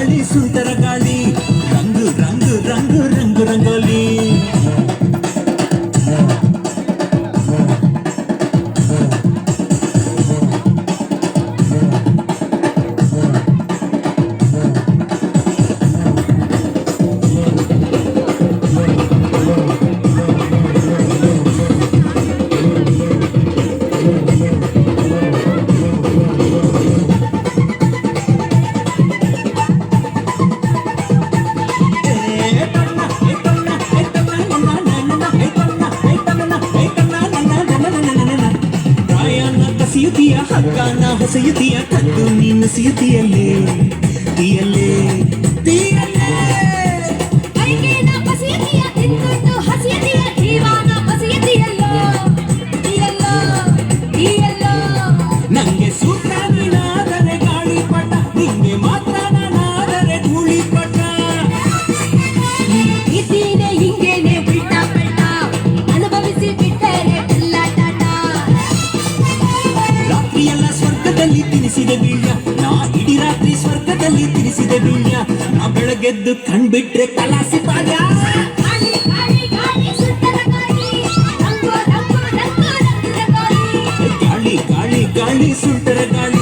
ಗಾಳಿ ಸುಂಟರ ಗಾಳಿ ರಂಗು ರಂಗು ರಂಗು ರಂಗು ರಂಗೋಲಿ ಸಿಯುತಿಯ ಹಗ್ಗಾನ ಹೊಸೆಯುತಿಯ ಕದ್ದು ನೀನು ಸಿಯುತಿಯಲ್ಲೇ ತೀಯಲ್ಲೇ ತೀಯಲ್ಲೇ ಕೈಗೇನ ಬಸಿಯುತಿಯ ತಿಂದು ಹಸಿಯುತಿಯ ಜೀವನ ಬಸಿಯುತಿಯಲ್ಲೋ ತೀಯಲ್ಲೋ ತೀಯಲ್ಲೋ ನಂಗೆ ಸೂತ್ರ ನೀನಾದರೆ ಗಾಳಿಪಟ ನಿಂಗೆ ಮಾತ್ರ ನಾನಾದರೆ ಧೂಳಿಪಟ ಇದ್ದೀನೆ ಹಿಂಗೇನೆ ಬಿಟ್ಟ ಬೆಟ್ಟ ಅನುಭವಿಸಿ ಬಿಟ್ಟರೆ ಎಲ್ಲ ಟಾಟ ರಾತ್ರಿಯೆಲ್ಲ ಸ್ವರ್ಗದಲ್ಲಿ ತಿನಿಸಿದೆ ಬೀಳ್ಯ ನಾ ಇಡೀ ರಾತ್ರಿ ಸ್ವರ್ಗದಲ್ಲಿ ತಿನಿಸಿದೆ ಬೀಳ್ಯ ನಾ ಬೆಳಗೆದ್ದು ಕಣ್ಬಿಟ್ರೆ ಕಲಾಸಿ ಪಾಳ್ಯ ಗಾಳಿ ಗಾಳಿ ಗಾಳಿ ಸುಂಟರ ಗಾಳಿ ರಂಗು ರಂಗು ರಂಗು ರಂಗು ರಂಗೋಲಿ ಗಾಳಿ ಗಾಳಿ ಗಾಳಿ ಸುಂಟರ ಗಾಳಿ